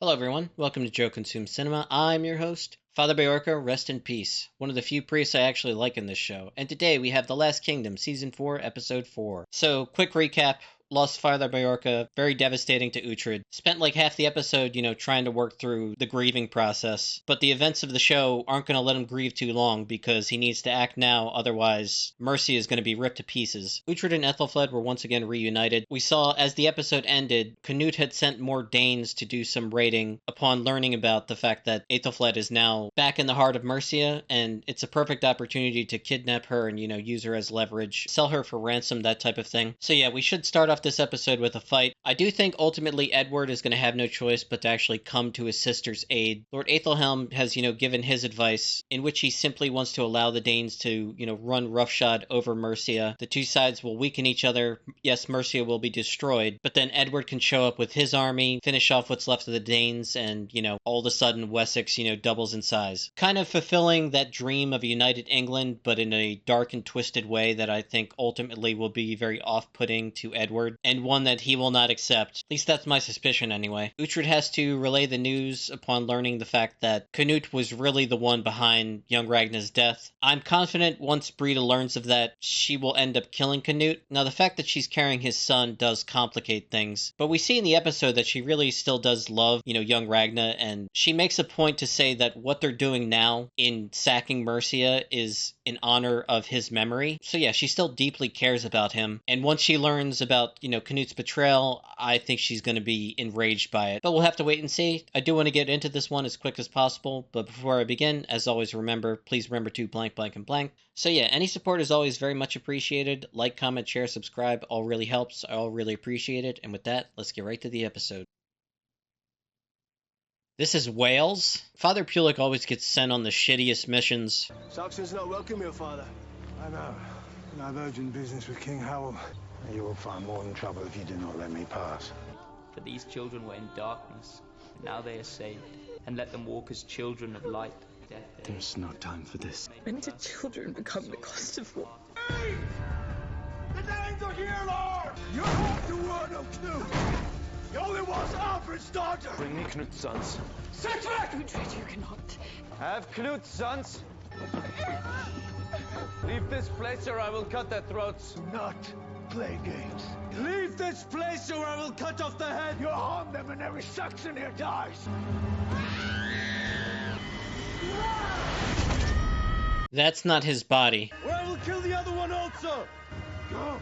Hello, everyone. Welcome to Joe Consumes Cinema. I'm your host, Father Bajorka. Rest in peace. One of the few priests I actually like in this show. And today we have The Last Kingdom, Season 4, Episode 4. So, quick recap. Lost Father Bajorka, very devastating to Uhtred. Spent like half the episode, trying to work through the grieving process. But the events of the show aren't going to let him grieve too long because he needs to act now, otherwise Mercia is going to be ripped to pieces. Uhtred and Ethelflaed were once again reunited. We saw, as the episode ended, Canute had sent more Danes to do some raiding upon learning about the fact that Ethelflaed is now back in the heart of Mercia, and it's a perfect opportunity to kidnap her and, use her as leverage, sell her for ransom, that type of thing. So yeah, we should start off this episode with a fight. I do think ultimately Edward is going to have no choice but to actually come to his sister's aid. Lord Aethelhelm has, given his advice in which he simply wants to allow the Danes to, run roughshod over Mercia. The two sides will weaken each other. Yes, Mercia will be destroyed, but then Edward can show up with his army, finish off what's left of the Danes, and, all of a sudden Wessex, doubles in size. Kind of fulfilling that dream of a united England, but in a dark and twisted way that I think ultimately will be very off-putting to Edward, and one that he will not accept. At least that's my suspicion anyway. Uhtred has to relay the news upon learning the fact that Canute was really the one behind young Ragna's death. I'm confident once Brida learns of that, she will end up killing Canute. Now, the fact that she's carrying his son does complicate things, but we see in the episode that she really still does love, young Ragna, and she makes a point to say that what they're doing now in sacking Mercia is in honor of his memory. So yeah, she still deeply cares about him, and once she learns about, Canute's betrayal, I think she's going to be enraged by it. But we'll have to wait and see. I do want to get into this one as quick as possible, but before I begin, as always, please remember to blank, blank, and blank. So yeah, any support is always very much appreciated. Like, comment, share, subscribe, all really helps. I all really appreciate it. And with that, let's get right to the episode. This is Wales. Father Pulik always gets sent on the shittiest missions. Saxon's not welcome here, Father. I know. And I've urgent business with King Howell. You will find more than trouble if you do not let me pass. For these children were in darkness, and now they are saved. And let them walk as children of light. There's no time for this. When did children become the cost of war? Hey! The Danes are here, Lord! You're home to word of Knut! He only wants Alfred's daughter! Bring me Knut's sons. Sixford! Uhtred, you cannot. Have Knut's sons. Leave this place or I will cut their throats. Not play games. Leave this place or I will cut off the head! You harm them and every Saxon here dies. That's not his body. Or I will kill the other one also! Go.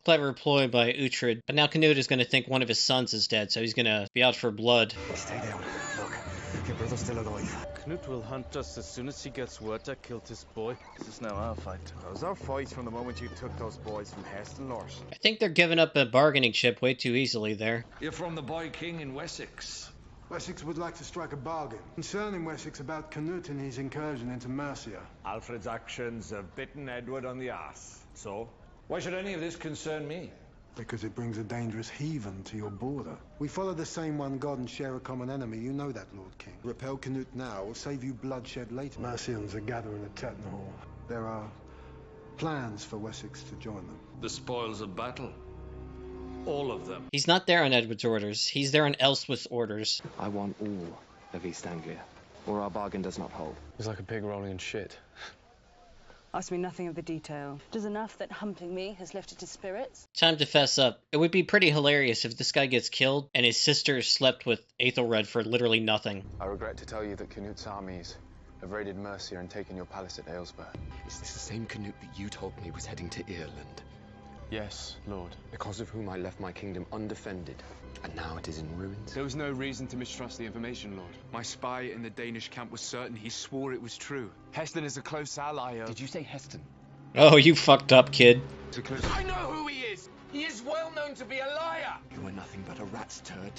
Clever ploy by Uhtred. But now Canute is going to think one of his sons is dead, so he's going to be out for blood. Stay down. Look, your brother's still alive. Knut will hunt us as soon as he gets word I killed his boy. This is now our fight. It was our fight from the moment you took those boys from Heston, Lord. I think they're giving up a bargaining chip way too easily there. You're from the Boy King in Wessex. Wessex would like to strike a bargain concerning Wessex about Canute and his incursion into Mercia. Alfred's actions have bitten Edward on the ass. So? Why should any of this concern me? Because it brings a dangerous heathen to your border. We follow the same one God and share a common enemy. You know that, Lord King. Repel Canute now will save you bloodshed later. Mercians are gathering at Tettenhall. Hall. There are plans for Wessex to join them. The spoils of battle. All of them. He's not there on Edward's orders. He's there on Ellsworth's orders. I want all of East Anglia, or our bargain does not hold. He's like a pig rolling in shit. Ask me nothing of the detail. It is enough that humping me has lifted his spirits. Time to fess up. It would be pretty hilarious if this guy gets killed and his sister slept with Aethelred for literally nothing. I regret to tell you that Canute's armies have raided Mercia and taken your palace at Aylesbury. Is this the same Canute that you told me was heading to Ireland? Yes, Lord. Because of whom I left my kingdom undefended, and now it is in ruins. There was no reason to mistrust the information, Lord. My spy in the Danish camp was certain. He swore it was true. Heston is a close ally of... Did you say Heston? Oh, you fucked up, kid. I know who he is! He is well known to be a liar! You are nothing but a rat's turd,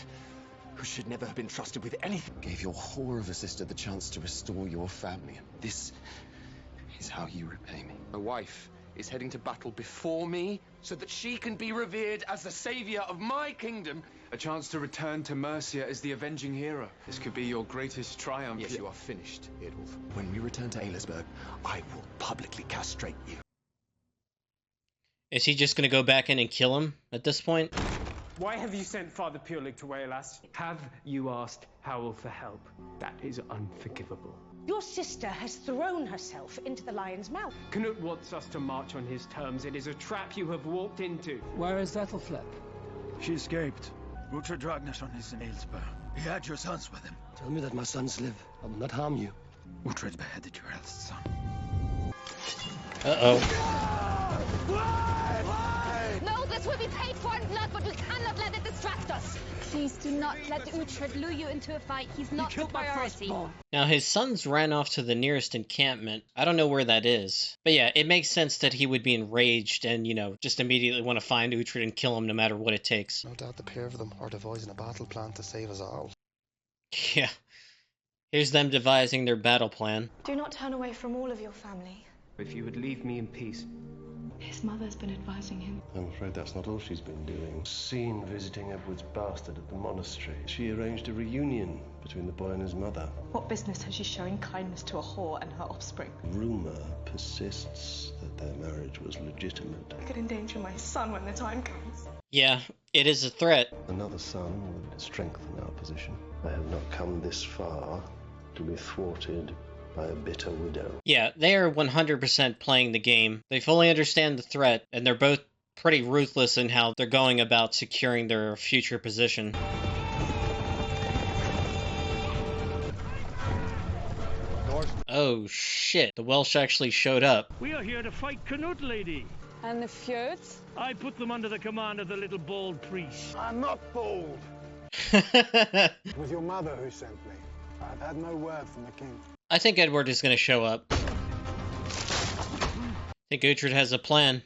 who should never have been trusted with anything. Gave your whore of a sister the chance to restore your family, and this is how you repay me. My wife is heading to battle before me so that she can be revered as the savior of my kingdom. A chance to return to Mercia as the avenging hero. This could be your greatest triumph. Yes, you are finished, Eadulf. When we return to Aylesbury, I will publicly castrate you. Is he just going to go back in and kill him at this point? Why have you sent Father Purelig to Waelas? Have you asked Howl for help? That is unforgivable. Your sister has thrown herself into the lion's mouth. Canute wants us to march on his terms. It is a trap you have walked into. Where is Ethelfled? She escaped. Uhtred Ragnarsson is in Aylesbury. He had your sons with him. Tell me that my sons live. I will not harm you. Uhtred beheaded your eldest son. Uh-oh. No, this will be paid for in blood, but we cannot let it distract us. Please do not let Uhtred lure you into a fight. He's not the priority. Now, his sons ran off to the nearest encampment. I don't know where that is. But yeah, it makes sense that he would be enraged and, you know, just immediately want to find Uhtred and kill him no matter what it takes. No doubt the pair of them are devising a battle plan to save us all. Yeah. Here's them devising their battle plan. Do not turn away from all of your family. If you would leave me in peace. His mother's been advising him. I'm afraid that's not all she's been doing. Seen visiting Edward's bastard at the monastery. She arranged a reunion between the boy and his mother. What business has she showing kindness to a whore and her offspring? Rumor persists that their marriage was legitimate. I could endanger my son when the time comes. Yeah, it is a threat. Another son would strengthen our position. I have not come this far to be thwarted by a bitter widow. Yeah, they are 100% playing the game. They fully understand the threat, and they're both pretty ruthless in how they're going about securing their future position. Oh shit, the Welsh actually showed up. We are here to fight Canute, lady. And the Fjöds? I put them under the command of the little bald priest. I'm not bald. It was your mother who sent me. I've had no word from the king. I think Edward is going to show up. I think Uhtred has a plan.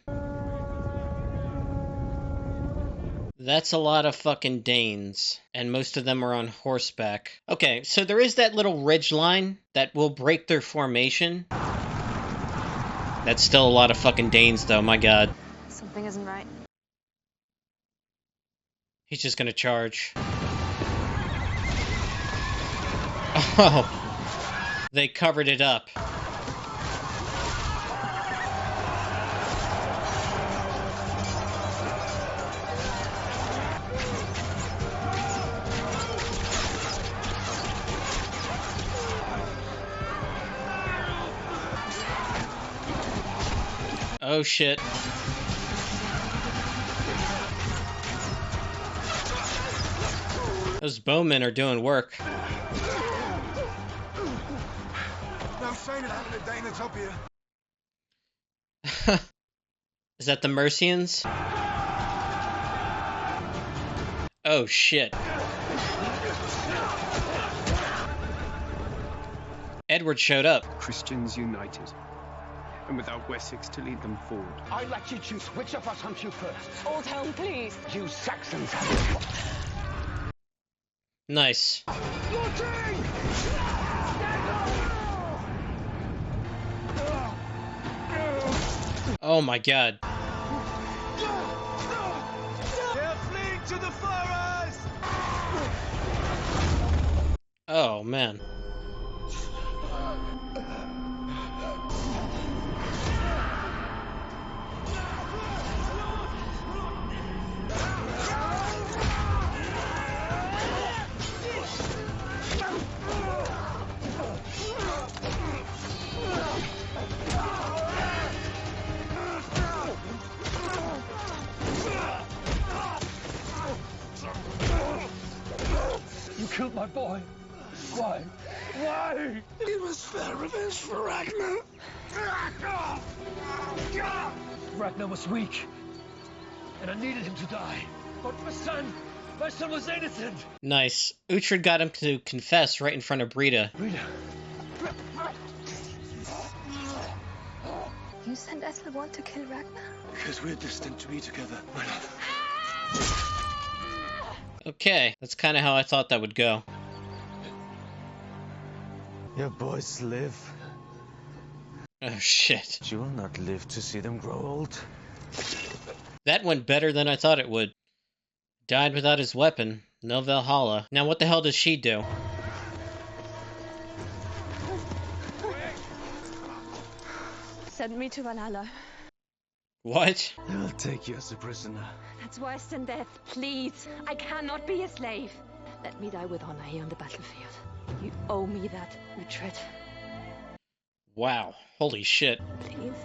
That's a lot of fucking Danes, and most of them are on horseback. Okay, so there is that little ridge line that will break their formation. That's still a lot of fucking Danes, though, my god. Something isn't right. He's just gonna charge. Oh, they covered it up. Oh shit. Those bowmen are doing work. No sign of having a Dane that's up here. Is that the Mercians? Oh shit. Edward showed up. Christians united. And without Wessex to lead them forward. I'd like you to choose which of us hunts you first. Oldhelm, please. You Saxons have it. Nice. Oh my god. They're fleeing to the forest! Oh man. You killed my boy. Why? Why? It was fair revenge for Ragnar. Ragnar was weak, and I needed him to die. But my son was innocent. Nice. Uhtred got him to confess right in front of Brita. Brita. You sent Ethelwald to kill Ragnar? Because we're destined to be together, my love. Okay, that's kind of how I thought that would go. Your boys live. Oh shit. You will not live to see them grow old. That went better than I thought it would. Died without his weapon. No Valhalla. Now what the hell does she do? Send me to Valhalla. What? I'll take you as a prisoner. That's worse than death. Please, I cannot be a slave. Let me die with honor here on the battlefield. You owe me that, Uhtred. Wow. Holy shit. Please.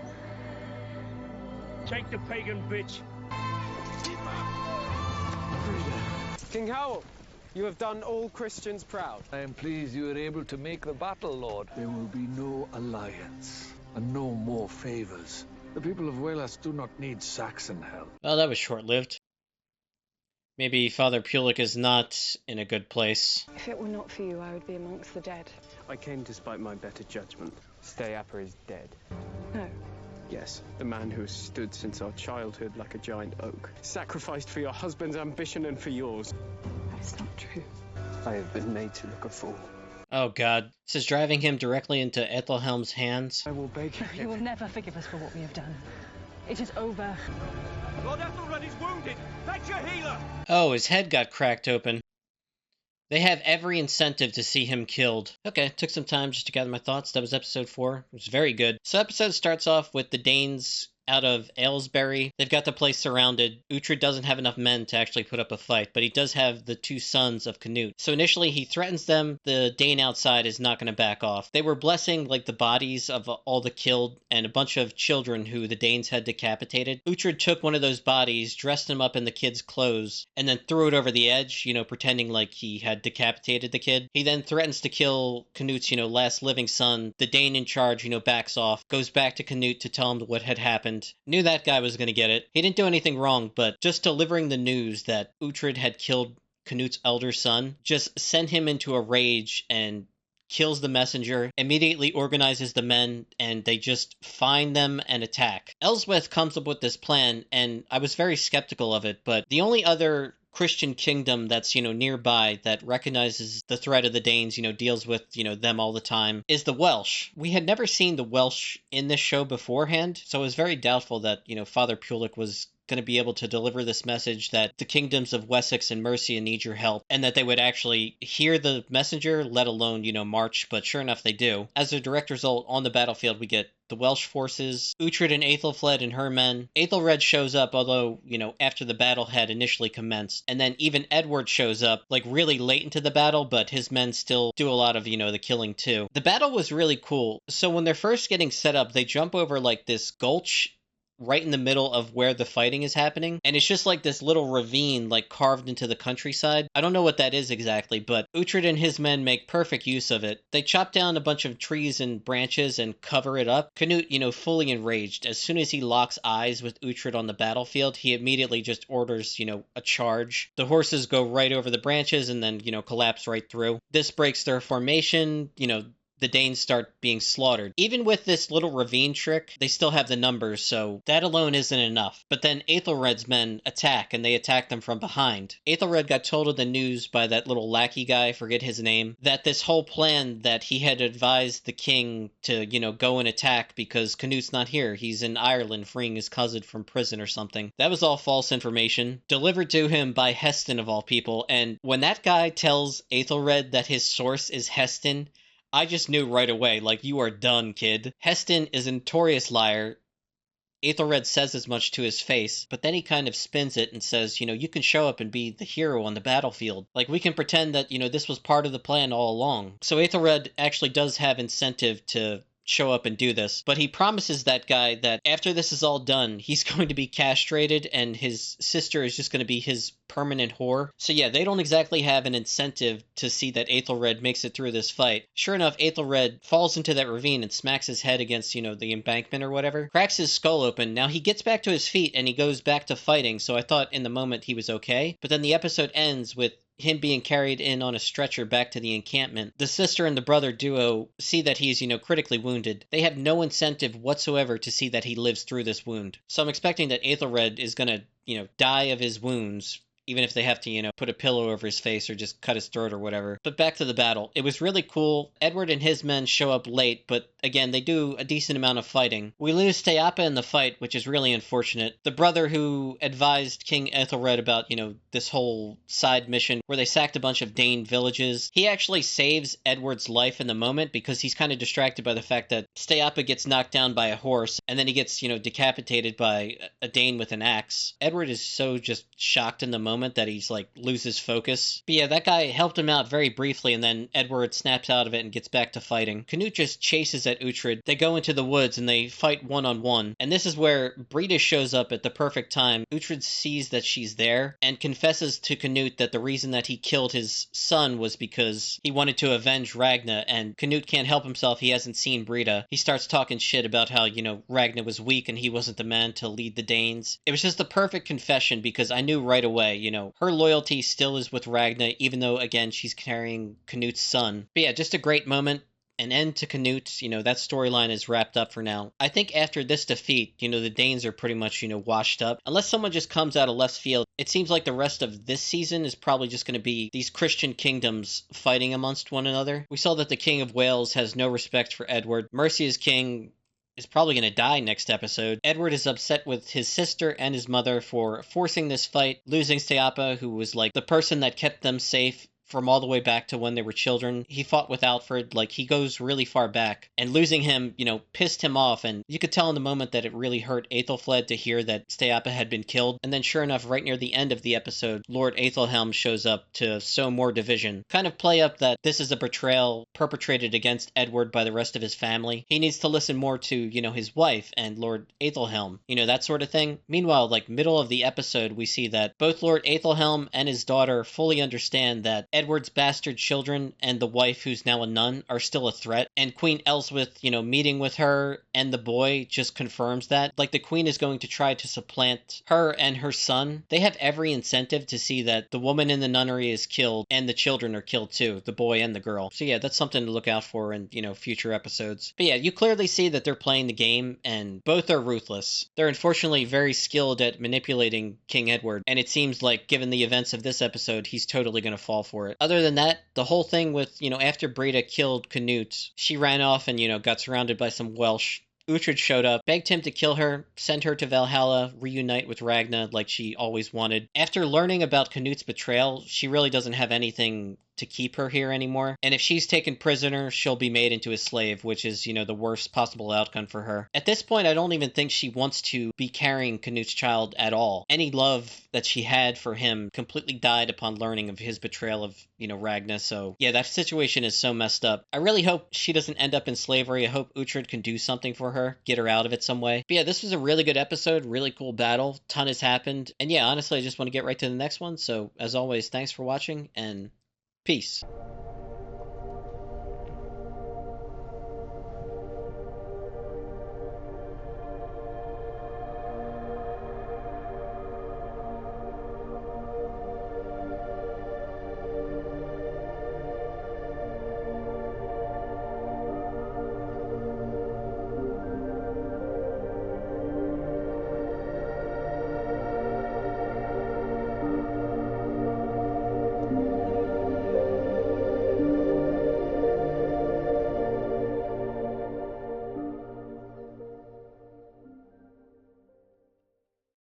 Take the pagan bitch. King Howell, you have done all Christians proud. I am pleased you were able to make the battle, Lord. There will be no alliance and no more favors. The people of Wales do not need Saxon help. Well, that was short-lived. Maybe Father Pulik is not in a good place. If it were not for you, I would be amongst the dead. I came despite my better judgment. Stayapper is dead. No. Yes, the man who has stood since our childhood like a giant oak. Sacrificed for your husband's ambition and for yours. That's not true. I have been made to look a fool. Oh god. This is driving him directly into Ethelhelm's hands. I will beg you. You will never forgive us for what we have done. It is over. Lord Ethelred is wounded. Fetch your healer. Oh, his head got cracked open. They have every incentive to see him killed. Okay, took some time just to gather my thoughts. That was episode 4. It was very good. So episode starts off with the Danes out of Aylesbury. They've got the place surrounded. Uhtred doesn't have enough men to actually put up a fight, but he does have the 2 sons of Canute. So initially he threatens them. The Dane outside is not going to back off. They were blessing like the bodies of all the killed and a bunch of children who the Danes had decapitated. Uhtred took one of those bodies, dressed him up in the kid's clothes, and then threw it over the edge, pretending like he had decapitated the kid. He then threatens to kill Canute's, last living son. The Dane in charge, backs off, goes back to Canute to tell him what had happened. Knew that guy was going to get it. He didn't do anything wrong, but just delivering the news that Uhtred had killed Canute's elder son just sent him into a rage and kills the messenger, immediately organizes the men, and they just find them and attack. Elswith comes up with this plan, and I was very skeptical of it, but the only other Christian kingdom that's, nearby that recognizes the threat of the Danes, deals with, them all the time is the Welsh. We had never seen the Welsh in this show beforehand, so I was very doubtful that, Father Pulik was going to be able to deliver this message that the kingdoms of Wessex and Mercia need your help, and that they would actually hear the messenger, let alone, march, but sure enough they do. As a direct result, on the battlefield we get the Welsh forces, Uhtred and Aethelflaed and her men. Aethelred shows up, although, after the battle had initially commenced. And then even Edward shows up, like really late into the battle, but his men still do a lot of, the killing too. The battle was really cool. So when they're first getting set up, they jump over like this gulch right in the middle of where the fighting is happening. And it's just like this little ravine like carved into the countryside. I don't know what that is exactly, but Uhtred and his men make perfect use of it. They chop down a bunch of trees and branches and cover it up. Canute, fully enraged. As soon as he locks eyes with Uhtred on the battlefield, he immediately just orders, a charge. The horses go right over the branches and then, collapse right through. This breaks their formation, the Danes start being slaughtered. Even with this little ravine trick, they still have the numbers, so that alone isn't enough. But then Aethelred's men attack, and they attack them from behind. Aethelred got told of the news by that little lackey guy, forget his name, that this whole plan that he had advised the king to, go and attack because Canute's not here. He's in Ireland freeing his cousin from prison or something. That was all false information, delivered to him by Heston of all people. And when that guy tells Aethelred that his source is Heston, I just knew right away, like, you are done, kid. Heston is a notorious liar. Aethelred says as much to his face, but then he kind of spins it and says, you can show up and be the hero on the battlefield. Like, we can pretend that, this was part of the plan all along. So Aethelred actually does have incentive to show up and do this, but he promises that guy that after this is all done, he's going to be castrated and his sister is just going to be his permanent whore. So yeah, they don't exactly have an incentive to see that Aethelred makes it through this fight. Sure enough, Aethelred falls into that ravine and smacks his head against, the embankment or whatever, cracks his skull open. Now he gets back to his feet and he goes back to fighting, so I thought in the moment he was okay, but then the episode ends with him being carried in on a stretcher back to the encampment. The sister and the brother duo see that he's, critically wounded. They have no incentive whatsoever to see that he lives through this wound. So I'm expecting that Aethelred is gonna, die of his wounds, even if they have to, put a pillow over his face or just cut his throat or whatever. But back to the battle. It was really cool. Edward and his men show up late, but again, they do a decent amount of fighting. We lose Steapa in the fight, which is really unfortunate. The brother who advised King Ethelred about, this whole side mission where they sacked a bunch of Dane villages, he actually saves Edward's life in the moment because he's kind of distracted by the fact that Steapa gets knocked down by a horse and then he gets, decapitated by a Dane with an axe. Edward is so just shocked in the moment that he's loses focus. But yeah, that guy helped him out very briefly, and then Edward snaps out of it and gets back to fighting. Canute just chases at Uhtred. They go into the woods and they fight one-on-one. And this is where Brida shows up at the perfect time. Uhtred sees that she's there and confesses to Canute that the reason that he killed his son was because he wanted to avenge Ragna, and Canute can't help himself. He hasn't seen Brida. He starts talking shit about how, Ragna was weak and he wasn't the man to lead the Danes. It was just the perfect confession because I knew right away, her loyalty still is with Ragna, even though, again, she's carrying Canute's son. But yeah, just a great moment. An end to Canute. That storyline is wrapped up for now. I think after this defeat, the Danes are pretty much, washed up. Unless someone just comes out of left field, it seems like the rest of this season is probably just going to be these Christian kingdoms fighting amongst one another. We saw that the King of Wales has no respect for Edward. Mercia's king is probably going to die next episode. Edward is upset with his sister and his mother for forcing this fight, losing Steapa, who was the person that kept them safe from all the way back to when they were children. He fought with Alfred, he goes really far back, and losing him, pissed him off, and you could tell in the moment that it really hurt Aethelflaed to hear that Steapa had been killed. And then sure enough, right near the end of the episode, Lord Aethelhelm shows up to sow more division. Kind of play up that this is a betrayal perpetrated against Edward by the rest of his family. He needs to listen more to, his wife and Lord Aethelhelm, that sort of thing. Meanwhile, middle of the episode, we see that both Lord Aethelhelm and his daughter fully understand that Edward's bastard children and the wife who's now a nun are still a threat, and Queen Elswith, meeting with her and the boy just confirms that. The Queen is going to try to supplant her and her son. They have every incentive to see that the woman in the nunnery is killed and the children are killed too, the boy and the girl. So yeah, that's something to look out for in, future episodes. But yeah, you clearly see that they're playing the game, and both are ruthless. They're unfortunately very skilled at manipulating King Edward, and it seems like, given the events of this episode, he's totally going to fall for it. Other than that, the whole thing with, after Brida killed Canute, she ran off and, got surrounded by some Welsh. Uhtred showed up, begged him to kill her, send her to Valhalla, reunite with Ragna like she always wanted. After learning about Canute's betrayal, she really doesn't have anything to keep her here anymore. And if she's taken prisoner, she'll be made into a slave, which is, the worst possible outcome for her. At this point, I don't even think she wants to be carrying Canute's child at all. Any love that she had for him completely died upon learning of his betrayal of, Ragna. So yeah, that situation is so messed up. I really hope she doesn't end up in slavery. I hope Uhtred can do something for her, get her out of it some way. But yeah, this was a really good episode, really cool battle. Ton has happened. And yeah, honestly, I just want to get right to the next one. So as always, thanks for watching and peace.